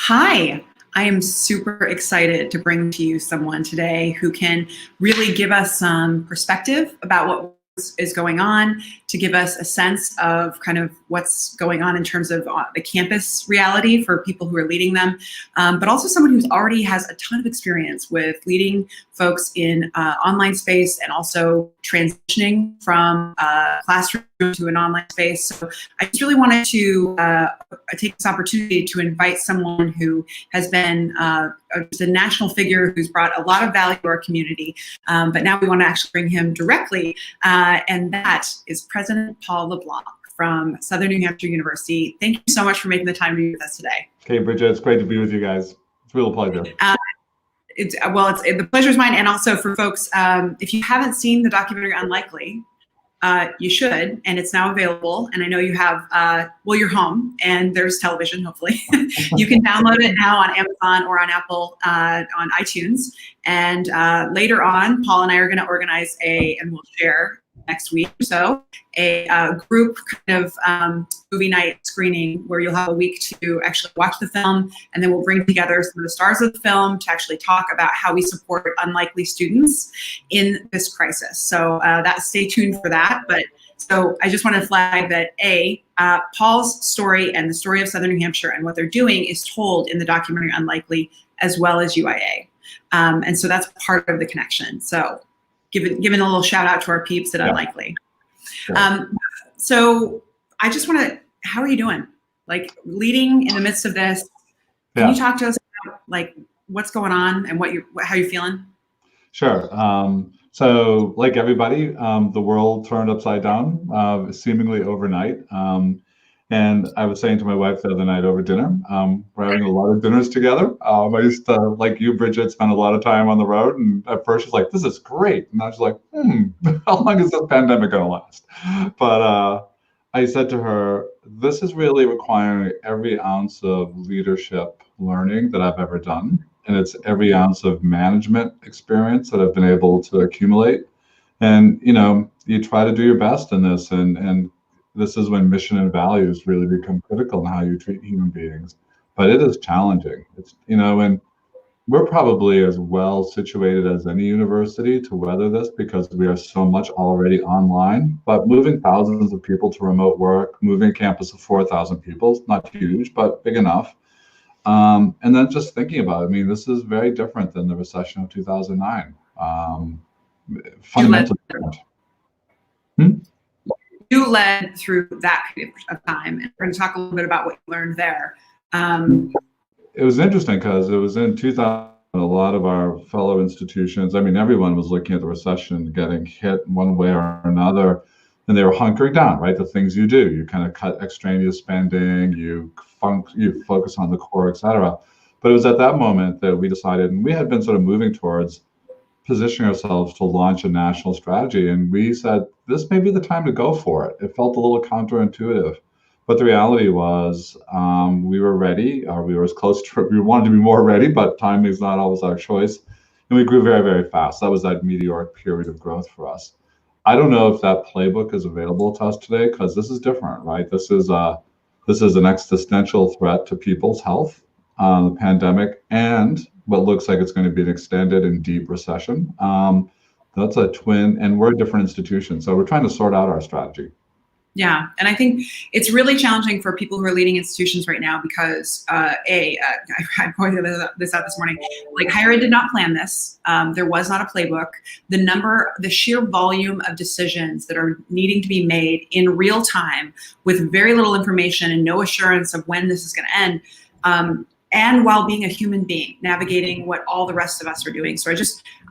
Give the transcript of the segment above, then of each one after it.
Hi, I am super excited to bring to you someone today who can really give us some perspective about what is going on, to give us a sense of kind of what's going on in terms of the campus reality for people who are leading them, but also someone who's already has a ton of experience with leading folks in online space and also transitioning from classroom to an online space. So I just really wanted to take this opportunity to invite someone who has been just a national figure who's brought a lot of value to our community, but now we want to actually bring him directly, and that is President Paul LeBlanc from Southern New Hampshire University. Thank you so much for making the time to be with us today. Okay, Bridget, it's great to be with you guys. It's a real pleasure. The pleasure is mine, and also for folks, if you haven't seen the documentary Unlikely, you should, and it's now available. And I know you have, well, you're home and there's television, hopefully. You can download it now on Amazon or on Apple, on iTunes. And later on, Paul and I are going to organize and we'll share next week or so, a group kind of movie night screening where you'll have a week to actually watch the film, and then we'll bring together some of the stars of the film to actually talk about how we support unlikely students in this crisis. So stay tuned for that. But so I just want to flag that Paul's story and the story of Southern New Hampshire and what they're doing is told in the documentary Unlikely, as well as UIA. And so that's part of the connection. So giving a little shout out to our peeps at Unlikely. Sure. So I just want to, how are you doing? Like leading in the midst of this, can you talk to us about like what's going on and how you're feeling? Sure. So like everybody, the world turned upside down, seemingly overnight. And I was saying to my wife the other night over dinner, we're having a lot of dinners together. I used to, like you, Bridget, spend a lot of time on the road. And at first she's like, this is great. And I was like, how long is this pandemic going to last? But I said to her, this is really requiring every ounce of leadership learning that I've ever done. And it's every ounce of management experience that I've been able to accumulate. And, you try to do your best in this, and this is when mission and values really become critical in how you treat human beings. But it is challenging. It's, and we're probably as well situated as any university to weather this because we are so much already online. But moving thousands of people to remote work, moving a campus of 4,000 people, not huge, but big enough. And then just thinking about it, I mean, this is very different than the recession of 2009. Fundamentally different. You led through that period of time, and we're going to talk a little bit about what you learned there. It was interesting because it was in 2000, a lot of our fellow institutions, I mean, everyone was looking at the recession, getting hit one way or another, and they were hunkering down, right? The things you do, you kind of cut extraneous spending, you focus on the core, et cetera. But it was at that moment that we decided, and we had been sort of moving towards positioning ourselves to launch a national strategy. And we said, this may be the time to go for it. It felt a little counterintuitive. But the reality was we were ready, or we were as close to, we wanted to be more ready, but timing is not always our choice. And we grew very, very fast. That was that meteoric period of growth for us. I don't know if that playbook is available to us today, because this is different, right? This is an existential threat to people's health, the pandemic, and what looks like it's going to be an extended and deep recession. That's a twin, and we're a different institution. So we're trying to sort out our strategy. Yeah, and I think it's really challenging for people who are leading institutions right now because, I pointed this out this morning, like higher ed did not plan this. There was not a playbook. The sheer volume of decisions that are needing to be made in real time with very little information and no assurance of when this is going to end, and while being a human being, navigating what all the rest of us are doing. So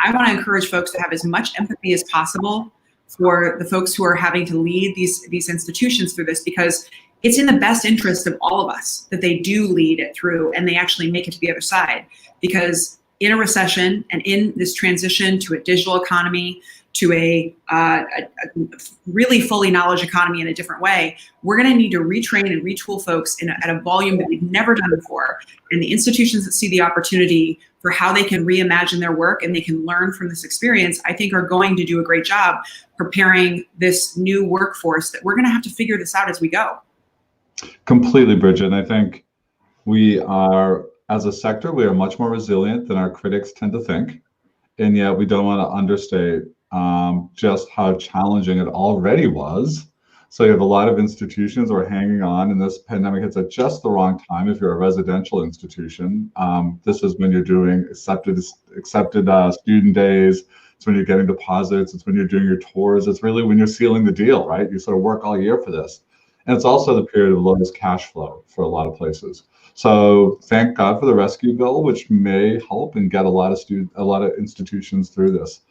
I want to encourage folks to have as much empathy as possible for the folks who are having to lead these institutions through this, because it's in the best interest of all of us that they do lead it through and they actually make it to the other side. Because in a recession and in this transition to a digital economy, to a really fully knowledge economy in a different way, we're going to need to retrain and retool folks at a volume that we've never done before. And the institutions that see the opportunity for how they can reimagine their work and they can learn from this experience, I think are going to do a great job preparing this new workforce that we're going to have to figure this out as we go. Completely, Bridget. And I think we are as a sector, we are much more resilient than our critics tend to think. And yet we don't want to understate just how challenging it already was. So you have a lot of institutions who are hanging on, and this pandemic hits at just the wrong time. If you're a residential institution, this is when you're doing accepted student days. It's when you're getting deposits. It's when you're doing your tours. It's really when you're sealing the deal, right? You sort of work all year for this. And it's also the period of lowest cash flow for a lot of places. So thank God for the rescue bill, which may help and get a lot of institutions through this.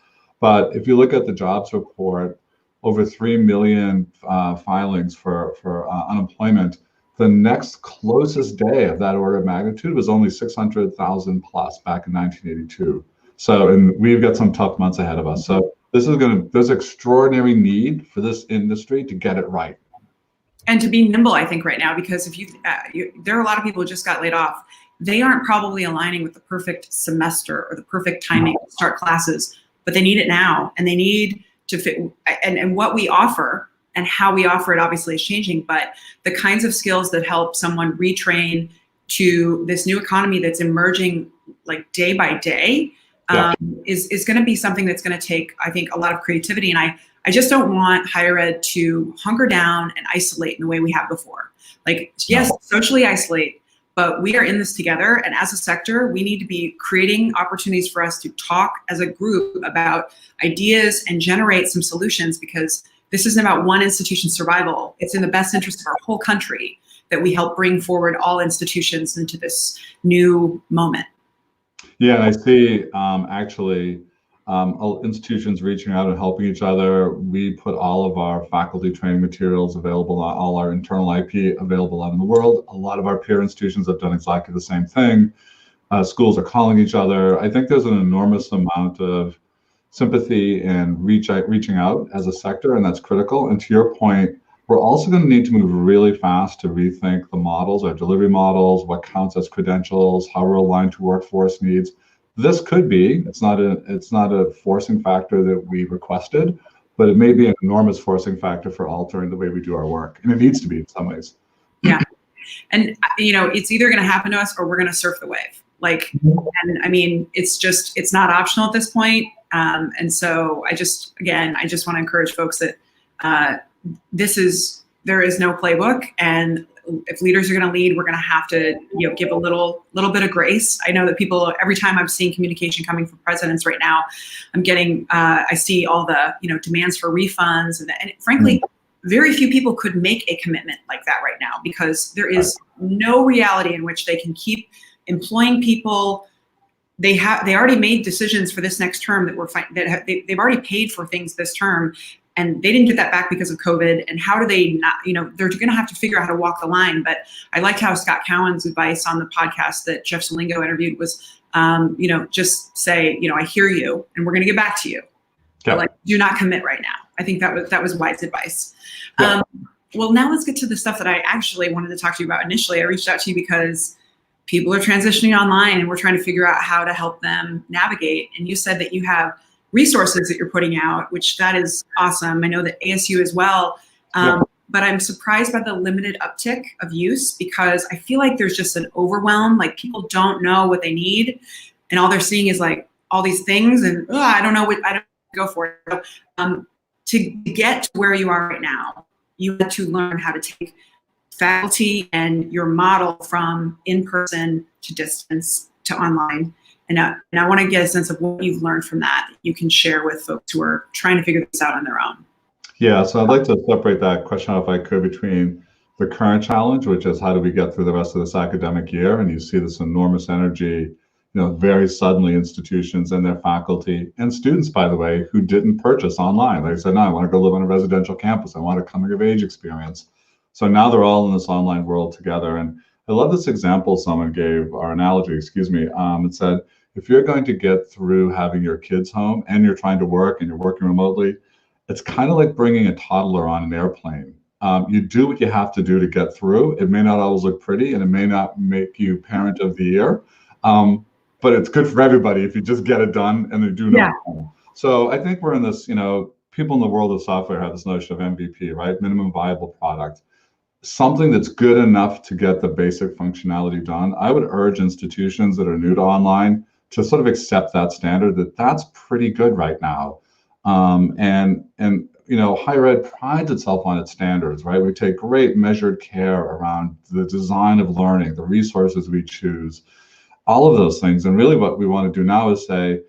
But if you look at the jobs report, over 3 million filings for unemployment. The next closest day of that order of magnitude was only 600,000 plus back in 1982. So, and we've got some tough months ahead of us. So there's extraordinary need for this industry to get it right. And to be nimble, I think, right now, because if there are a lot of people who just got laid off. They aren't probably aligning with the perfect semester or the perfect timing to start classes, but they need it now, and they need to fit. And what we offer and how we offer it obviously is changing, but the kinds of skills that help someone retrain to this new economy that's emerging like day by day is going to be something that's going to take, I think, a lot of creativity. And I just don't want higher ed to hunker down and isolate in the way we have before. Like, yes, socially isolate, but we are in this together. And as a sector, we need to be creating opportunities for us to talk as a group about ideas and generate some solutions, because this isn't about one institution's survival. It's in the best interest of our whole country that we help bring forward all institutions into this new moment. Yeah, and I see institutions reaching out and helping each other. We put all of our faculty training materials available, all our internal IP available out in the world. A lot of our peer institutions have done exactly the same thing. Schools are calling each other. I think there's an enormous amount of sympathy and reaching out as a sector, and that's critical. And to your point, we're also going to need to move really fast to rethink the models, our delivery models, what counts as credentials, how we're aligned to workforce needs. This could be, it's not a forcing factor that we requested, but it may be an enormous forcing factor for altering the way we do our work. And it needs to be in some ways. Yeah. And, it's either going to happen to us or we're going to surf the wave. Like, and I mean, it's not optional at this point. And so I just want to encourage folks that there is no playbook, and if leaders are going to lead, we're going to have to give a little bit of grace. I know that people, every time I'm seeing communication coming from presidents right now, I see all the demands for refunds, and frankly, very few people could make a commitment like that right now, because there is no reality in which they can keep employing people. They already made decisions for this next term they've already paid for things this term, and they didn't get that back because of COVID. And how do they not, they're going to have to figure out how to walk the line. But I liked how Scott Cowan's advice on the podcast that Jeff Salingo interviewed was, just say, I hear you, and we're going to get back to you. Yep. Like, do not commit right now. I think that was wise advice. Yep. Well, now let's get to the stuff that I actually wanted to talk to you about initially. I reached out to you because people are transitioning online, and we're trying to figure out how to help them navigate. And you said that you have resources that you're putting out, which that is awesome. I know that ASU as well, but I'm surprised by the limited uptick of use, because I feel like there's just an overwhelm. Like, people don't know what they need, and all they're seeing is like all these things, and I don't go for it. So, to get to where you are right now, you have to learn how to take faculty and your model from in-person to distance to online. And I want to get a sense of what you've learned from that you can share with folks who are trying to figure this out on their own. Yeah, so I'd like to separate that question, if I could, between the current challenge, which is how do we get through the rest of this academic year? And you see this enormous energy, very suddenly institutions and their faculty and students, by the way, who didn't purchase online. They said, no, I want to go live on a residential campus. I want a coming of age experience. So now they're all in this online world together. And I love this example someone gave, or analogy, it said, if you're going to get through having your kids home and you're trying to work and you're working remotely, it's kind of like bringing a toddler on an airplane. You do what you have to do to get through. It may not always look pretty, and it may not make you parent of the year, but it's good for everybody if you just get it done and they do know. So I think we're in this, people in the world of software have this notion of MVP, right? Minimum viable product. something that's good enough to get the basic functionality done. I would urge institutions that are new to online to sort of accept that standard, that that's pretty good right now. And you know, higher ed prides itself on its standards, right? We take great measured care around the design of learning, the resources we choose, all of those things. And really what we want to do now is say,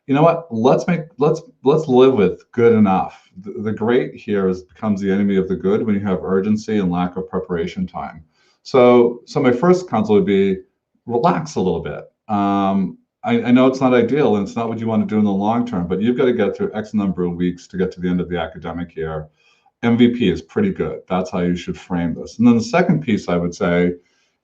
you know what, let's live with good enough. The great here becomes the enemy of the good when you have urgency and lack of preparation time. So my first counsel would be relax a little bit. I know it's not ideal and it's not what you want to do in the long term, but you've got to get through X number of weeks to get to the end of the academic year. MVP is pretty good. That's how you should frame this. And then the second piece I would say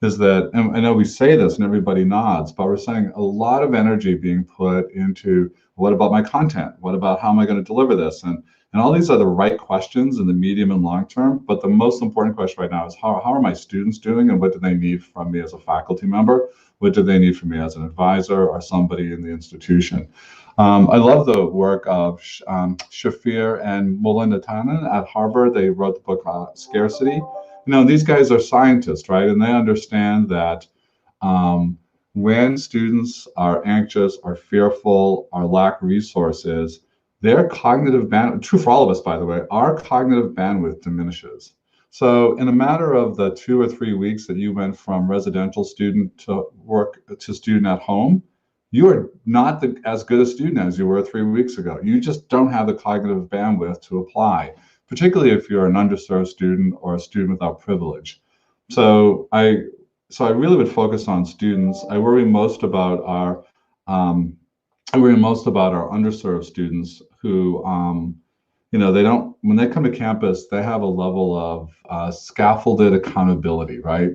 is that, and I know we say this and everybody nods, but we're saying a lot of energy being put into what about my content? What about how am I going to deliver this? And all these are the right questions in the medium and long term. But the most important question right now is how are my students doing and what do they need from me as a faculty member? What do they need from me as an advisor or somebody in the institution? I love the work of Shafir and Melinda Tannen at Harvard. They wrote the book Scarcity. You know, these guys are scientists, right? And they understand that when students are anxious or fearful or lack resources, their cognitive bandwidth, true for all of us, by the way, our cognitive bandwidth diminishes. So in a matter of the 2 or 3 weeks that you went from residential student to work to student at home, you are not as good a student as you were 3 weeks ago. You just don't have the cognitive bandwidth to apply, particularly if you're an underserved student or a student without privilege. So I really would focus on students. I worry most about our underserved students who, you know, they don't, when they come to campus, they have a level of scaffolded accountability, right?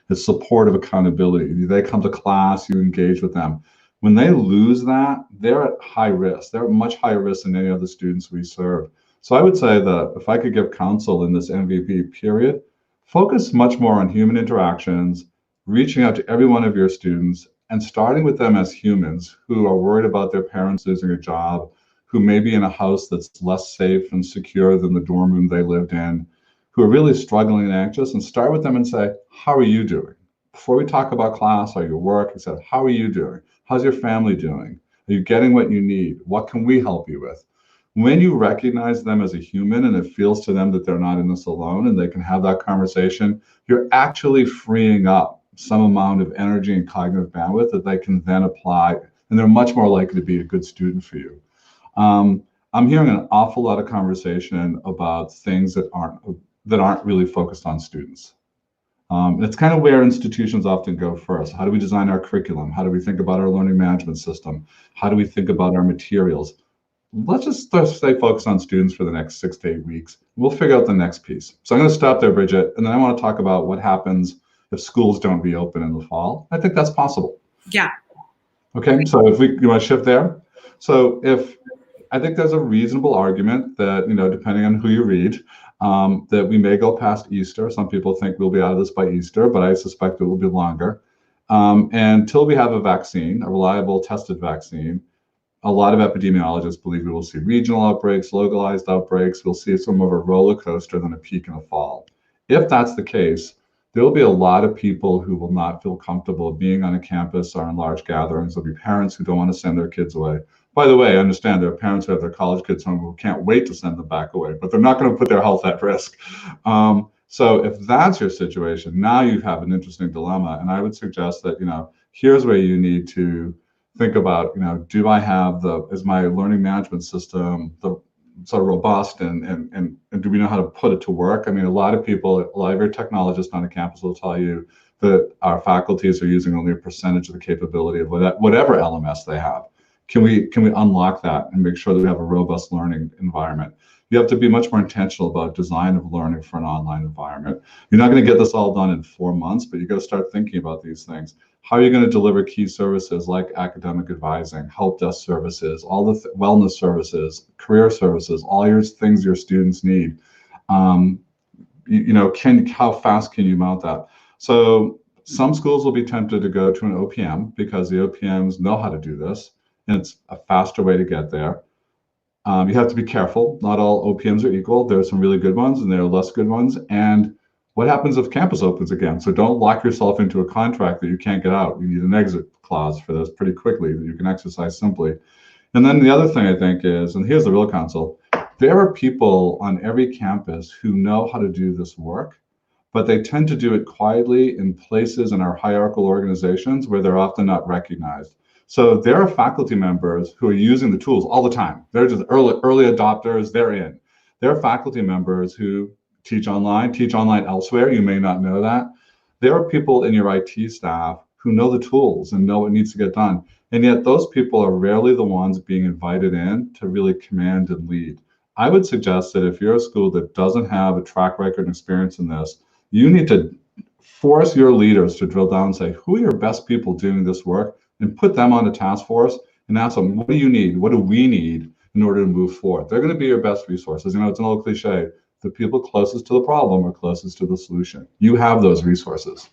It's supportive accountability. They come to class, you engage with them. When they lose that, they're at high risk. They're at much higher risk than any of the students we serve. So I would say that if I could give counsel in this MVP period, focus much more on human interactions, reaching out to every one of your students and starting with them as humans who are worried about their parents losing a job, who may be in a house that's less safe and secure than the dorm room they lived in, who are really struggling and anxious, and start with them and say, how are you doing? Before we talk about class or your work, I said, how are you doing? How's your family doing? Are you getting what you need? What can we help you with? When you recognize them as a human and it feels to them that they're not in this alone and they can have that conversation, you're actually freeing up some amount of energy and cognitive bandwidth that they can then apply, and they're much more likely to be a good student for you. I'm hearing an awful lot of conversation about things that aren't really focused on students. It's kind of where institutions often go first. How do we design our curriculum? How do we think about our learning management system? How do we think about our materials? Let's just stay focused on students for the next 6 to 8 weeks. We'll figure out the next piece. So I'm going to stop there, Bridget, and then I want to talk about what happens if schools don't reopen in the fall. I think that's possible. Yeah. Okay, so if you want to shift there. So I think there's a reasonable argument that, you know, depending on who you read, that we may go past Easter. Some people think we'll be out of this by Easter, but I suspect it will be longer. And until we have a vaccine, a reliable tested vaccine, a lot of epidemiologists believe we will see regional outbreaks, localized outbreaks. We'll see some of a roller coaster than a peak in the fall. If that's the case, there will be a lot of people who will not feel comfortable being on a campus or in large gatherings. There'll be parents who don't want to send their kids away. By the way, I understand there are parents who have their college kids home who can't wait to send them back away, but they're not going to put their health at risk. So if that's your situation, now you have an interesting dilemma. And I would suggest that, you know, here's where you need to think about, you know, do I have is my learning management system sort of robust and do we know how to put it to work? I mean, a lot of your technologists on a campus will tell you that our faculties are using only a percentage of the capability of whatever LMS they have. Can we unlock that and make sure that we have a robust learning environment? You have to be much more intentional about design of learning for an online environment. You're not going to get this all done in 4 months, but you got to start thinking about these things. How are you going to deliver key services like academic advising, help desk services, all the wellness services, career services, all your things your students need? How fast can you mount that? So some schools will be tempted to go to an OPM because the OPMs know how to do this, and it's a faster way to get there. You have to be careful. Not all OPMs are equal. There are some really good ones and there are less good ones. And What happens if campus opens again? So don't lock yourself into a contract that you can't get out. You need an exit clause for this pretty quickly that you can exercise simply. And then the other thing I think is, and here's the real counsel, there are people on every campus who know how to do this work, but they tend to do it quietly in places in our hierarchical organizations where they're often not recognized. So there are faculty members who are using the tools all the time. They're just early adopters, they're in. There are faculty members who teach online elsewhere. You may not know that. There are people in your IT staff who know the tools and know what needs to get done. And yet those people are rarely the ones being invited in to really command and lead. I would suggest that if you're a school that doesn't have a track record and experience in this, you need to force your leaders to drill down and say, who are your best people doing this work, and put them on a task force and ask them, what do you need? What do we need in order to move forward? They're going to be your best resources. You know, it's an old cliche. The people closest to the problem are closest to the solution. You have those resources.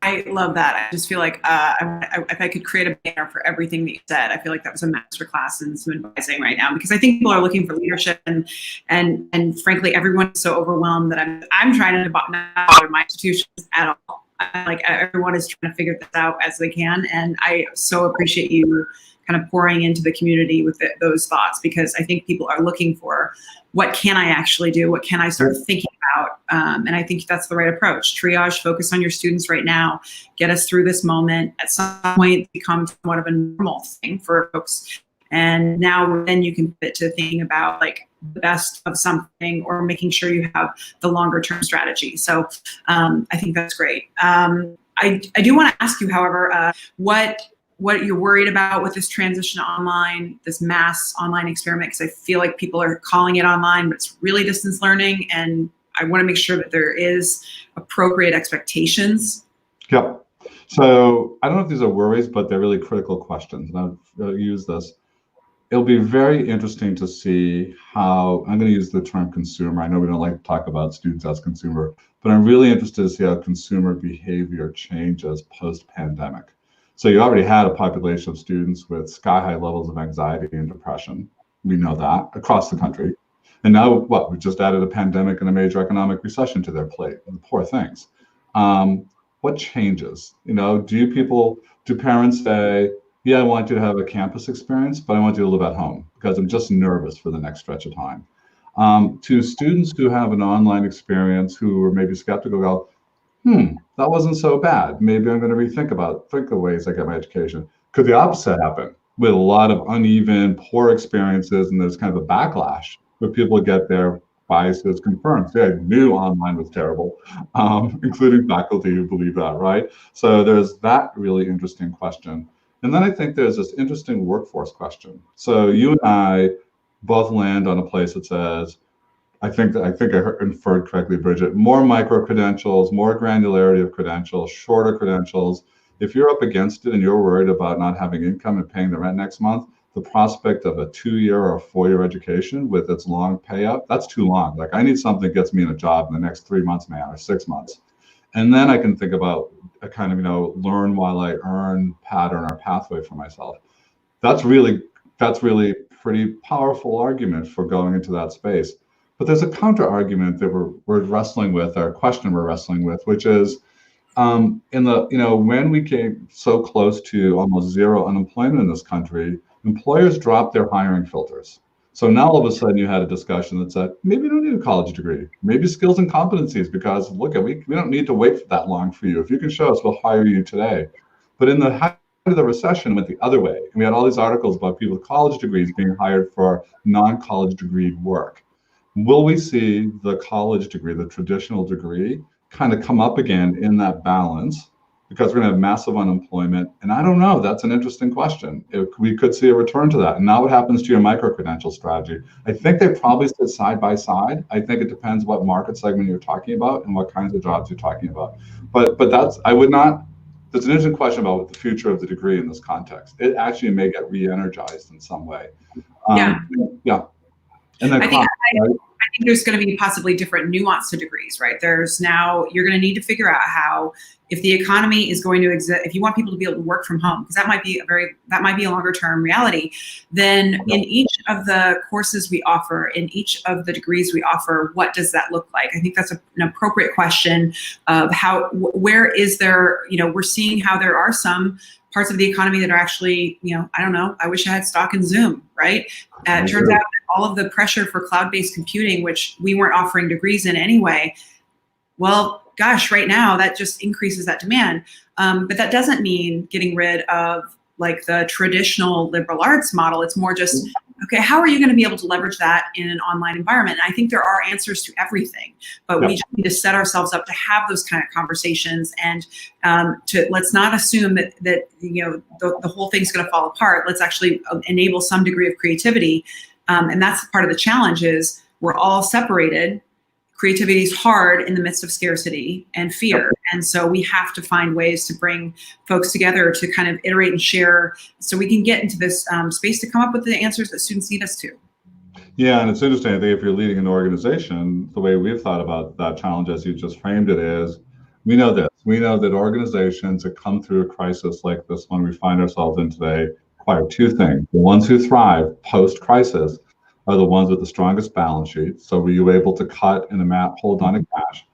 I love that. I just feel like if I could create a banner for everything that you said, I feel like that was a masterclass in some advising right now, because I think people are looking for leadership, and frankly, everyone is so overwhelmed that I'm trying to not bother my institutions at all. Like everyone is trying to figure this out as they can, and I so appreciate you kind of pouring into the community with those thoughts, because I think people are looking for, what can I actually do? What can I start thinking about? And I think that's the right approach. Triage, focus on your students right now, get us through this moment. At some point, it becomes somewhat of a normal thing for folks. And now then you can pivot to thinking about like the best of something, or making sure you have the longer term strategy. So I think that's great. I do want to ask you, however, what you're worried about with this transition to online, this mass online experiment, because I feel like people are calling it online, but it's really distance learning. And I want to make sure that there is appropriate expectations. Yep. So I don't know if these are worries, but they're really critical questions. And I'll use this. It'll be very interesting to see how, I'm going to use the term consumer. I know we don't like to talk about students as consumer, but I'm really interested to see how consumer behavior changes post-pandemic. So you already had a population of students with sky-high levels of anxiety and depression. We know that across the country. And now, we just added a pandemic and a major economic recession to their plate. The poor things. What changes? You know, do parents say, yeah, I want you to have a campus experience, but I want you to live at home because I'm just nervous for the next stretch of time? To students who have an online experience who are maybe skeptical, go, that wasn't so bad. Maybe I'm going to think of ways I get my education. Could the opposite happen with a lot of uneven, poor experiences, and there's kind of a backlash where people get their biases confirmed? They knew online was terrible, including faculty who believe that, right? So there's that really interesting question. And then I think there's this interesting workforce question. So you and I both land on a place that says, I think I inferred correctly, Bridget, more micro credentials, more granularity of credentials, shorter credentials. If you're up against it and you're worried about not having income and paying the rent next month, the prospect of a 2-year or a 4-year education with its long payout, that's too long. Like, I need something that gets me in a job in the next 3 months, man, or 6 months. And then I can think about a kind of, learn while I earn pattern or pathway for myself. That's really pretty powerful argument for going into that space. But there's a counter argument that we're wrestling with, or a question we're wrestling with, which is when we came so close to almost zero unemployment in this country, employers dropped their hiring filters. So now all of a sudden you had a discussion that said, maybe you don't need a college degree, maybe skills and competencies, because look, we don't need to wait for that long for you. If you can show us, we'll hire you today. But in the height of the recession, went the other way. And we had all these articles about people with college degrees being hired for non-college degree work. Will we see the college degree, the traditional degree, kind of come up again in that balance? Because we're going to have massive unemployment. And I don't know, that's an interesting question. We could see a return to that. And now what happens to your micro-credential strategy? I think they probably sit side by side. I think it depends what market segment you're talking about and what kinds of jobs you're talking about. But there's an interesting question about what the future of the degree in this context. It actually may get re-energized in some way. Yeah. And then I think there's going to be possibly different nuance to degrees, right? There's now, you're going to need to figure out how, if the economy is going to exist, if you want people to be able to work from home, because that might be a longer term reality, then in each of the courses we offer, in each of the degrees we offer, what does that look like? I think that's an appropriate question of how, where is there, we're seeing how there are some parts of the economy that are actually, I don't know, I wish I had stock in Zoom, right? It turns out that all of the pressure for cloud-based computing, which we weren't offering degrees in anyway, well, gosh, right now that just increases that demand. But that doesn't mean getting rid of like the traditional liberal arts model. It's more just, okay, how are you going to be able to leverage that in an online environment? And I think there are answers to everything, but we just need to set ourselves up to have those kind of conversations, and let's not assume that the whole thing's going to fall apart. Let's actually enable some degree of creativity. And that's part of the challenge is we're all separated. Creativity is hard in the midst of scarcity and fear. And so we have to find ways to bring folks together to kind of iterate and share so we can get into this space to come up with the answers that students need us to. Yeah, and it's interesting. I think if you're leading an organization, the way we've thought about that challenge as you just framed it is, we know this. We know that organizations that come through a crisis like this one we find ourselves in today require two things. The ones who thrive post-crisis are the ones with the strongest balance sheets. So were you able to cut and hold on to cash?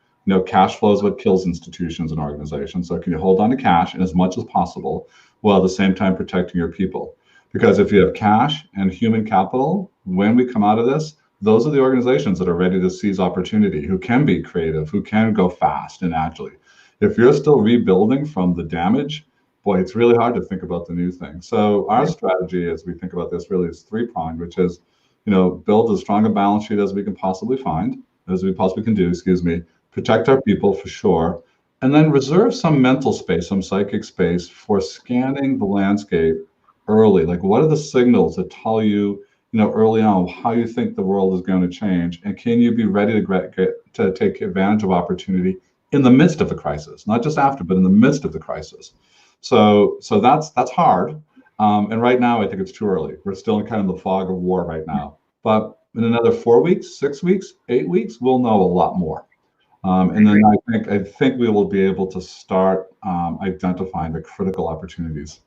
Cash flow is what kills institutions and organizations. So can you hold on to cash and as much as possible while at the same time protecting your people? Because if you have cash and human capital, when we come out of this, those are the organizations that are ready to seize opportunity, who can be creative, who can go fast and agilely. If you're still rebuilding from the damage, boy, it's really hard to think about the new thing. So our strategy as we think about this really is three-pronged, which is build as strong a balance sheet as we can possibly do, protect our people for sure, and then reserve some mental space, some psychic space for scanning the landscape early. Like, what are the signals that tell you, early on how you think the world is going to change, and can you be ready to take advantage of opportunity in the midst of the crisis, not just after, but in the midst of the crisis. So that's hard. And right now, I think it's too early. We're still in kind of the fog of war right now. But in another 4 weeks, 6 weeks, 8 weeks, we'll know a lot more. And then I think we will be able to start identifying the critical opportunities.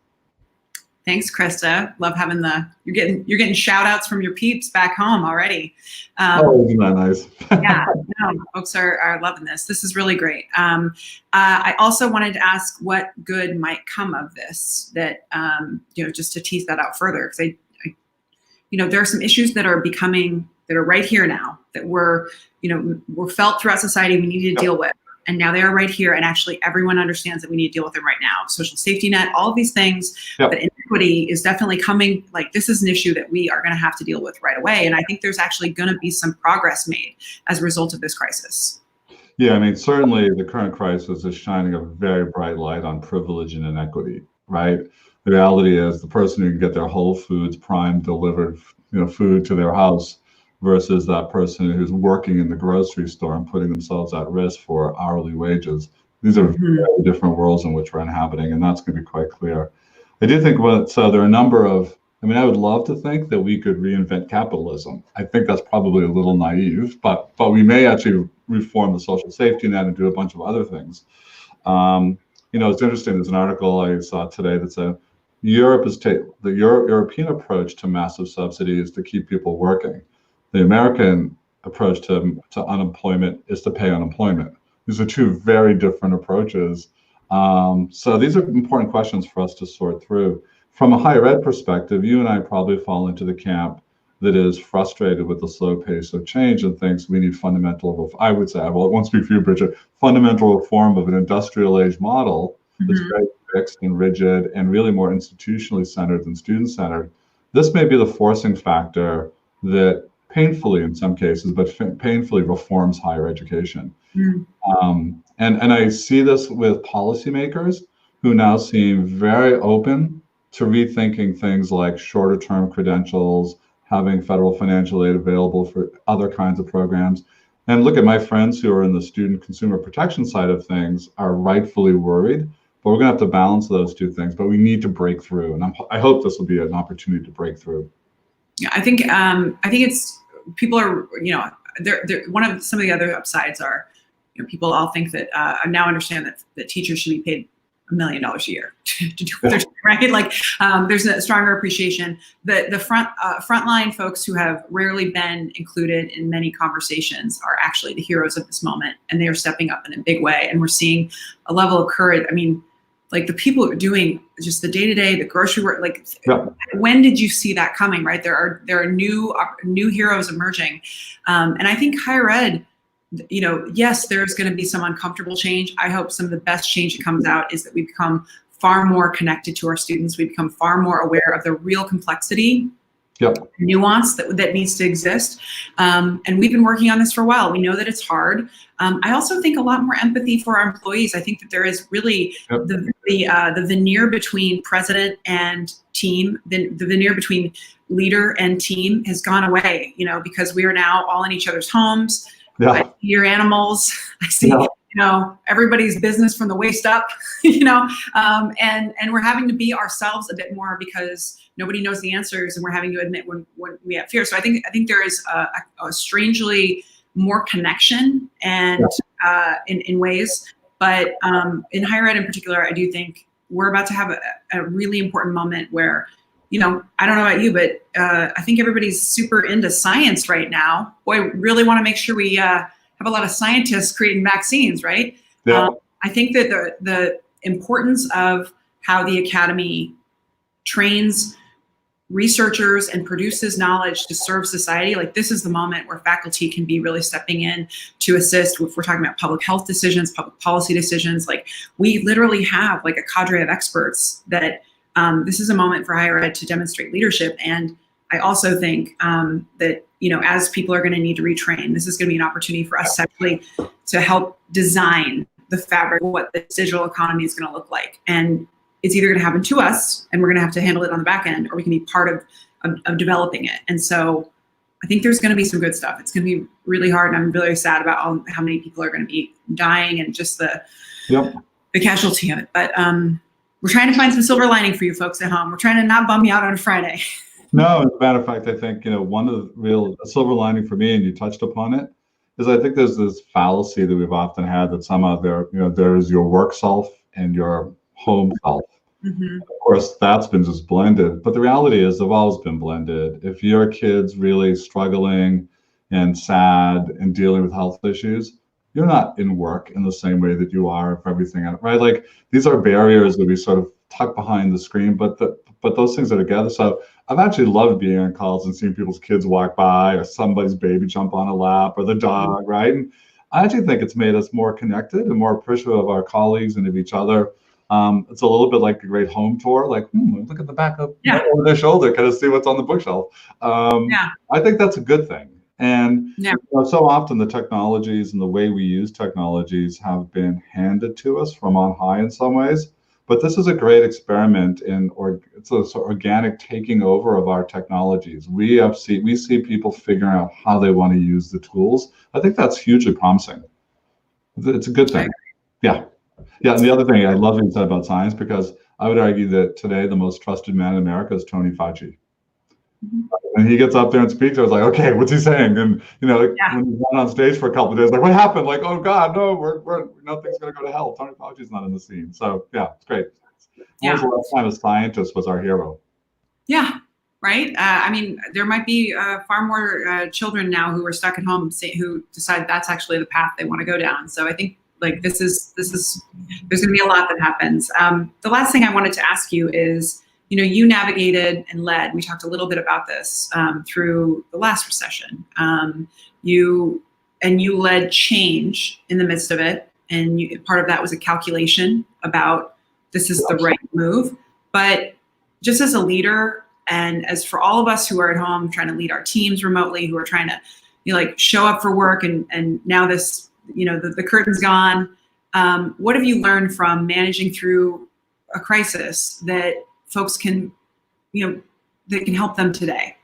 Thanks, Krista. Love having you're getting shout outs from your peeps back home already. Isn't that nice? Yeah, no, folks are loving this. This is really great. I also wanted to ask what good might come of this, that, just to tease that out further, because there are some issues that are right here now that were felt throughout society we needed to deal with. And now they are right here, and actually everyone understands that we need to deal with them right now. Social safety net, all of these things, but inequity is definitely coming. Like, this is an issue that we are going to have to deal with right away. And I think there's actually going to be some progress made as a result of this crisis. Yeah, I mean, certainly the current crisis is shining a very bright light on privilege and inequity, right? The reality is the person who can get their Whole Foods Prime delivered, food to their house versus that person who's working in the grocery store and putting themselves at risk for hourly wages. These are very different worlds in which we're inhabiting, and that's going to be quite clear. I do think, so there are a number of, I would love to think that we could reinvent capitalism. I think that's probably a little naive, but we may actually reform the social safety net and do a bunch of other things. It's interesting, there's an article I saw today that said, the European approach to massive subsidy is to keep people working. The American approach to unemployment is to pay unemployment. These are two very different approaches. So these are important questions for us to sort through. From a higher ed perspective, you and I probably fall into the camp that is frustrated with the slow pace of change and thinks we need fundamental, I would say, well, it won't speak for you, Bridget, fundamental reform of an industrial age model that's very fixed and rigid and really more institutionally centered than student centered. This may be the forcing factor that painfully in some cases, but painfully reforms higher education. And I see this with policymakers who now seem very open to rethinking things like shorter term credentials, having federal financial aid available for other kinds of programs. And look at my friends who are in the student consumer protection side of things are rightfully worried, but we're gonna have to balance those two things, but we need to break through. And I hope this will be an opportunity to break through. Yeah, I think it's, people are, one of some of the other upsides are, people all think that I now understand that teachers should be paid $1 million a year to do what they're doing, right? Like there's a stronger appreciation. The frontline folks who have rarely been included in many conversations are actually the heroes of this moment, and they are stepping up in a big way. And we're seeing a level of courage. I mean, like the people who are doing just the day-to-day, the grocery work, like when did you see that coming, right? There are new heroes emerging. And I think higher ed, yes, there's going to be some uncomfortable change. I hope some of the best change that comes out is that we become far more connected to our students. We become far more aware of the real complexity, nuance that needs to exist. And we've been working on this for a while. We know that it's hard. I also think a lot more empathy for our employees. I think that there is really the veneer between president and team, the veneer between leader and team has gone away, because we are now all in each other's homes. I see your animals. I see, everybody's business from the waist up, and we're having to be ourselves a bit more because nobody knows the answers, and we're having to admit when we have fear. So I think there is a strangely more connection and in ways, but in higher ed in particular, I do think we're about to have a really important moment where, I don't know about you, but I think everybody's super into science right now. Boy, really want to make sure we have a lot of scientists creating vaccines, right? Yeah. I think that the importance of how the academy trains researchers and produces knowledge to serve society, like this is the moment where faculty can be really stepping in to assist. If we're talking about public health decisions, public policy decisions, like we literally have like a cadre of experts that this is a moment for higher ed to demonstrate leadership. And I also think that, as people are going to need to retrain, this is going to be an opportunity for us actually to help design the fabric of what the digital economy is going to look like. And it's either going to happen to us and we're going to have to handle it on the back end, or we can be part of developing it. And so I think there's going to be some good stuff. It's going to be really hard. And I'm really sad about how many people are going to be dying and just the casualty of it. But we're trying to find some silver lining for you folks at home. We're trying to not bum you out on a Friday. No, as a matter of fact, I think, one of the real silver lining for me, and you touched upon it, is I think there's this fallacy that we've often had that somehow there's your work self and your home self. Mm-hmm. Of course, that's been just blended, but the reality is they've always been blended. If your kid's really struggling and sad and dealing with health issues, you're not in work in the same way that you are for everything, right? Like these are barriers that we sort of tuck behind the screen, but those things are together. So I've actually loved being on calls and seeing people's kids walk by, or somebody's baby jump on a lap, or the dog, right? And I actually think it's made us more connected and more appreciative of our colleagues and of each other. It's a little bit like a great home tour, like look at the back of over their shoulder, kind of see what's on the bookshelf. I think that's a good thing. And so often the technologies and the way we use technologies have been handed to us from on high in some ways. But this is a great experiment it's an organic taking over of our technologies. We see people figuring out how they want to use the tools. I think that's hugely promising. It's a good thing. Yeah. And the other thing, I love what you said about science, because I would argue that today the most trusted man in America is Tony Fauci. Mm-hmm. When he gets up there and speaks, I was like, okay, what's he saying? And when he's not on stage for a couple of days, like, what happened? Like, oh God, no, we're nothing's gonna go to hell. Tony Fauci's not in the scene. So it's great. When was the last time a scientist was our hero? Yeah. Right. I mean, there might be far more children now who are stuck at home who decide that's actually the path they want to go down. So I think like this is there's going to be a lot that happens. The last thing I wanted to ask you is, you navigated and led. We talked a little bit about this through the last recession. You led change in the midst of it, and part of that was a calculation about this is the right move. But just as a leader, and as for all of us who are at home trying to lead our teams remotely, who are trying to show up for work, and now this the curtain's gone. What have you learned from managing through a crisis that folks can, that can help them today?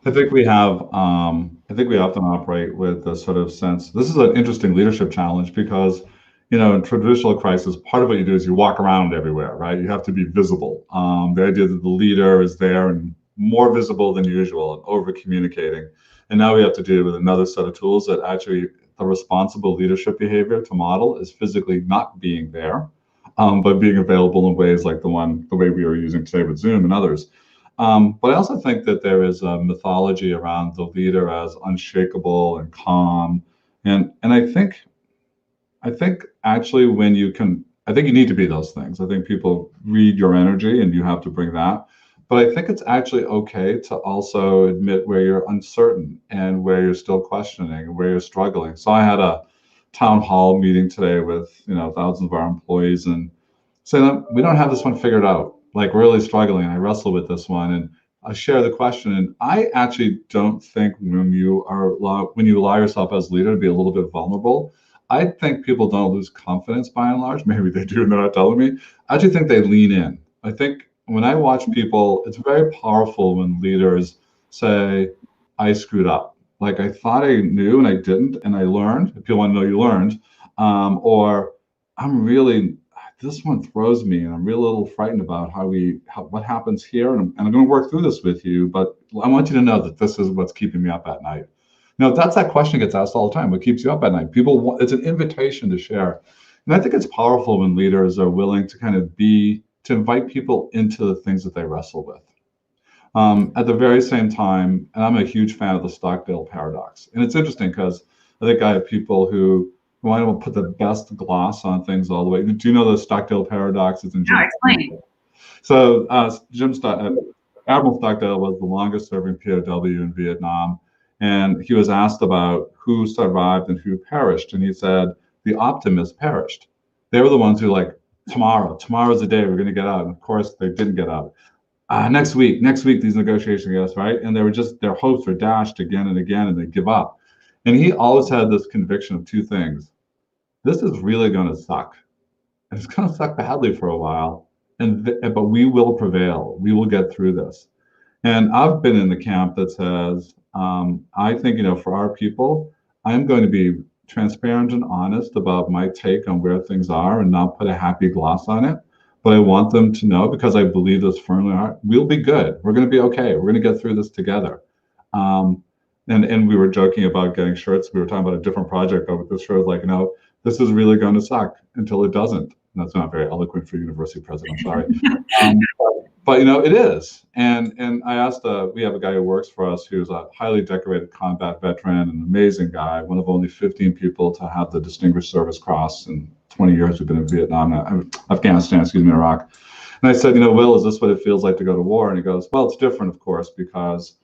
I think we often operate with a sort of sense. This is an interesting leadership challenge because, in traditional crisis, part of what you do is you walk around everywhere, right? You have to be visible. The idea that the leader is there and more visible than usual and over communicating. And now we have to deal with another set of tools that actually the responsible leadership behavior to model is physically not being there, but being available in ways like the way we were using today with Zoom and others. But I also think that there is a mythology around the leader as unshakable and calm. And I think actually I think you need to be those things. I think people read your energy and you have to bring that. But I think it's actually okay to also admit where you're uncertain and where you're still questioning and where you're struggling. So I had a town hall meeting today with, thousands of our employees and saying, we don't have this one figured out. Like, we're really struggling. I wrestle with this one, and I share the question. And I actually don't think when you allow yourself as leader to be a little bit vulnerable, I think people don't lose confidence by and large. Maybe they do and they're not telling me. I actually think they lean in. I think when I watch people, it's very powerful when leaders say, I screwed up. Like, I thought I knew and I didn't, and I learned. If you want to know, you learned. Or this one throws me, and I'm really a little frightened about what happens here. And I'm going to work through this with you, but I want you to know that this is what's keeping me up at night. That's that question gets asked all the time. What keeps you up at night? It's an invitation to share. And I think it's powerful when leaders are willing to invite people into the things that they wrestle with. At the very same time, and I'm a huge fan of the Stockdale paradox. And it's interesting because I think I have people who want to put the best gloss on things all the way. Do you know the Stockdale paradox? It's in Jim. Explain. So Admiral Stockdale was the longest serving POW in Vietnam. And he was asked about who survived and who perished. And he said, the optimists perished. They were the ones who tomorrow's the day we're going to get out. And of course, they didn't get out. Next week, these negotiations, yes, right? And their hopes are dashed again and again, and they give up. And he always had this conviction of two things. This is really going to suck. And it's going to suck badly for a while. But we will prevail. We will get through this. And I've been in the camp that says, I think, for our people, I'm going to be transparent and honest about my take on where things are and not put a happy gloss on it. But I want them to know, because I believe this firmly, we'll be good. We're going to be okay. We're going to get through this together. And we were joking about getting shirts. We were talking about a different project, but with this shirt, like, this is really going to suck until it doesn't. And that's not very eloquent for university president, I'm sorry. But it is. And I asked, we have a guy who works for us who's a highly decorated combat veteran, an amazing guy, one of only 15 people to have the Distinguished Service Cross. In 20 years we've been in Afghanistan, Iraq. And I said, Will, is this what it feels like to go to war? And he goes, well, it's different, of course, because,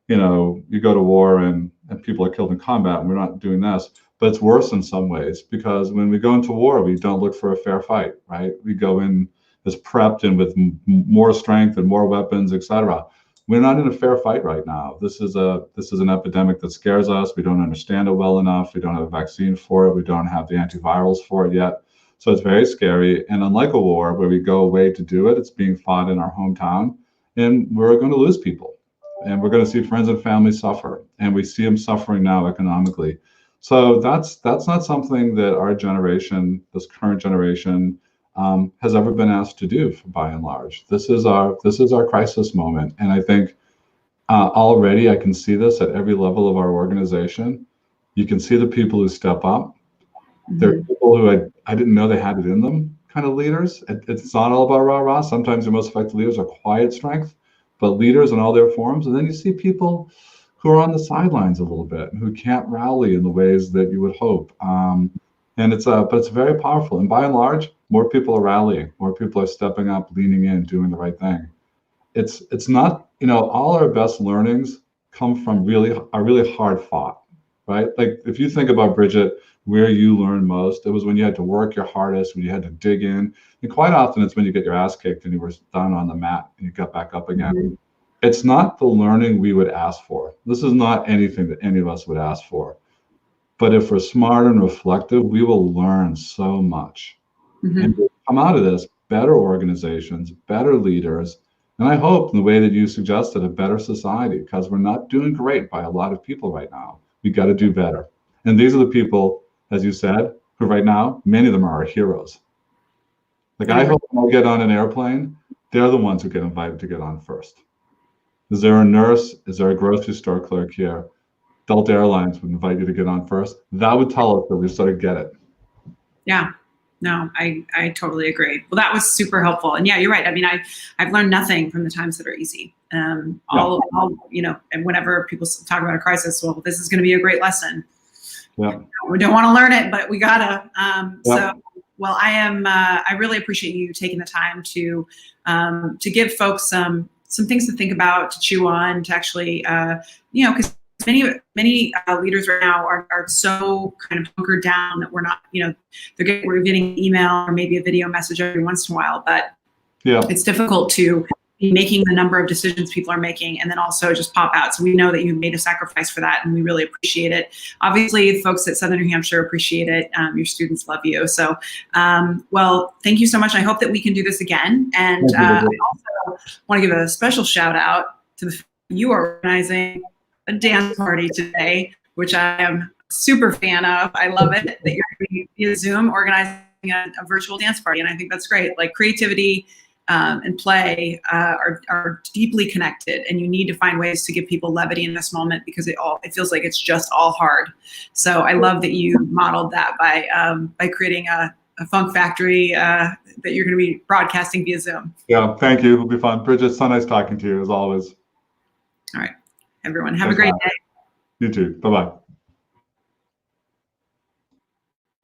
you go to war and people are killed in combat, and we're not doing this. But it's worse in some ways, because when we go into war, we don't look for a fair fight, right? We go in as prepped and with more strength and more weapons, etc. We're not in a fair fight right now. This is an epidemic that scares us. We don't understand it well enough. We don't have a vaccine for it. We don't have the antivirals for it yet. So it's very scary. And unlike a war where we go away to do it, it's being fought in our hometown, and we're going to lose people. And we're going to see friends and family suffer. And we see them suffering now economically. So that's not something that our generation, this current generation, has ever been asked to do, by and large. This is our crisis moment, and I think already I can see this at every level of our organization. You can see the people who step up. There are people who I didn't know they had it in them, kind of leaders. It's not all about rah-rah. Sometimes your most effective leaders are quiet strength, but leaders in all their forms. And then you see people who are on the sidelines a little bit, who can't rally in the ways that you would hope. But it's very powerful. And by and large, more people are rallying, more people are stepping up, leaning in, doing the right thing. It's not, all our best learnings come from really hard fought, right? Like, if you think about, Bridget, where you learn most, it was when you had to work your hardest, when you had to dig in. And quite often it's when you get your ass kicked and you were down on the mat and you got back up again. It's not the learning we would ask for. This is not anything that any of us would ask for. But if we're smart and reflective, we will learn so much. And we'll come out of this better organizations, better leaders, and I hope, in the way that you suggested, a better society, because we're not doing great by a lot of people right now. We got to do better. And these are the people, as you said, who right now, many of them are our heroes. Like, I hope when I get on an airplane, they're the ones who get invited to get on first. Is there a nurse? Is there a grocery store clerk here? Delta Airlines would invite you to get on first. That would tell us that we sort of get it. Yeah. No, I totally agree. Well, that was super helpful. And yeah, you're right. I mean, I've learned nothing from the times that are easy. All, and whenever people talk about a crisis, well, this is going to be a great lesson. Yeah. We don't want to learn it, but we gotta. So, well, I really appreciate you taking the time to give folks some things to think about, to chew on, to actually, because many leaders right now are so kind of hunkered down that we're not, we're getting email or maybe a video message every once in a while, but it's difficult to be making the number of decisions people are making and then also just pop out. So we know that you made a sacrifice for that, and we really appreciate it. Obviously, folks at Southern New Hampshire appreciate it. Your students love you. So, well, thank you so much. I hope that we can do this again. And I also want to give a special shout out to you are organizing a dance party today, which I am a super fan of. I love it that you're going to be via Zoom organizing a virtual dance party. And I think that's great. Like, creativity and play are deeply connected, and you need to find ways to give people levity in this moment, because it feels like it's just all hard. So I love that you modeled that by creating a funk factory that you're going to be broadcasting via Zoom. Yeah, thank you. It'll be fun. Bridget, so nice talking to you as always. All right, everyone, have a great day. You too. Bye-bye.